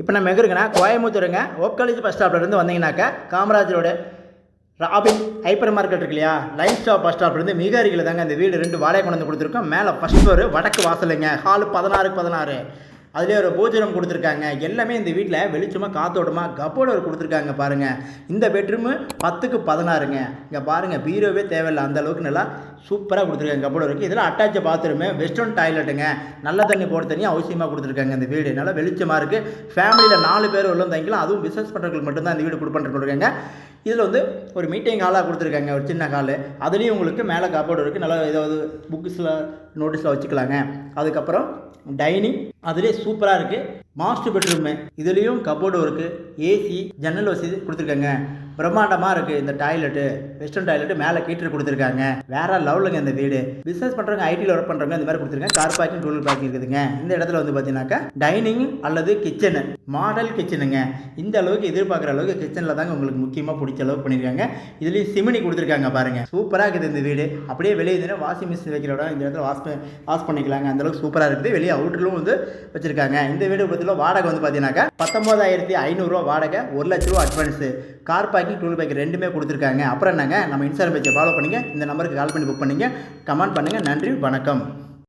இப்போ நம்ம எங்கே இருக்குன்னா கோயம்புத்தூருங்க ஓப் காலேஜ் பஸ் ஸ்டாப்லேருந்து வந்தீங்கன்னாக்கா Kamaraj road Robin hyper market இருக்கு இல்லையா, லைன் ஸ்டாப் பஸ் ஸ்டாப்லேருந்து மிக அருகில் தாங்க இந்த வீடு 2 வாடகை கொண்டு வந்து கொடுத்துருக்கோம். மேலே ஃபஸ்ட் ஃப்ளோர் வடக்கு வாசலுங்க, ஹாலு 16x16, அதுலேயே ஒரு பூஜனம் கொடுத்துருக்காங்க. எல்லாமே இந்த வீட்டில் வெளிச்சமாக காத்தோட்டமாக கப்போர்டு கொடுத்துருக்காங்க பாருங்கள். இந்த பெட்ரூமு 10x16ங்க. இங்கே பாருங்கள், பீரோவே தேவையில்லை, அந்த அளவுக்கு நல்லா சூப்பராக கொடுத்துருக்காங்க. கப்போர்டு இருக்குது. இதில் அட்டாச் பாத்ரூமு, வெஸ்டர்ன் டாய்லெட்டுங்க, நல்ல தண்ணி போட தண்ணி அவசியமாக கொடுத்துருக்காங்க. இந்த வீடு நல்லா வெளிச்சமாக இருக்குது. ஃபேமிலியில் 4 பேர் உள்ள தங்கிக்கலாம். அதுவும் பிஸ்னஸ் பண்ணுறவங்களுக்கு மட்டும்தான் இந்த வீடு கொடுப்பாங்க. இதில் வந்து ஒரு மீட்டிங் ஹாலாக கொடுத்துருக்காங்க, ஒரு சின்ன ஹாலு. அதுலேயும் உங்களுக்கு மேலே கப்போர்டு இருக்குது. நல்லா ஏதாவது புக்ஸில் நோட்டீஸில் வச்சுக்கலாங்க. அதுக்கப்புறம் டைனிங் அதுலேயே சூப்பராக இருக்குது. மாஸ்டர் பெட்ரூமு, இதுலேயும் கப்போர்டு இருக்குது. ஏசி ஜன்னல் வசதி கொடுத்துருக்காங்க. பிரம்மாண்டமாக இருக்குது. இந்த டாய்லெட்டு வெஸ்டர்ன் டாய்லெட்டு, மேலே ஹீட்டர் கொடுத்துருக்காங்க. வேறு லெவலுங்க இந்த வீடு. பிஸ்னஸ் பண்ணுறவங்க, ஐடியில் ஒர்க் பண்ணுறவங்க இந்த மாதிரி கொடுத்துருக்காங்க. கார் பார்க்கிங், டூல் பார்க்கிங் இருக்குதுங்க. இந்த இடத்துல வந்து பார்த்தீங்கன்னாக்கா டைனிங் அல்லது கிச்சனு, மாடல் கிச்சனுங்க. இந்த அளவுக்கு எதிர்பார்க்குற அளவுக்கு கிச்சனில் தாங்க உங்களுக்கு முக்கியமாக பிடிச்ச அளவுக்கு பண்ணியிருக்காங்க. இதுலேயும் சிமினி கொடுத்துருக்காங்க பாருங்கள். சூப்பராக இருக்குது இந்த வீடு. அப்படியே வெளியே இருந்தீங்கன்னா வாஷிங் மிஷின் வைக்கிற இடம், இந்த இடத்துல வாஷ் பண்ணிக்கலாங்க. அந்தளவுக்கு சூப்பராக இருக்குது. வெளியே அவுட்டரும் வந்து வச்சுருக்காங்க. இந்த வீடு பொறுத்தவரை வாடகை வந்து பார்த்தீங்கன்னாக்கா 19,500 வாடகை, 1 லட்ச ரூபா advance. Car parking, tool parking ரெண்டுமே கொடுத்துருக்காங்க. அப்புறம் என்னங்க, நம்ம இன்ஸ்டாகிராம் பேஜை ஃபாலோ பண்ணிங்க, இந்த நம்பருக்கு கால் பண்ணி புக் பண்ணிங்க, கமெண்ட் பண்ணுங்கள். நன்றி, வணக்கம்.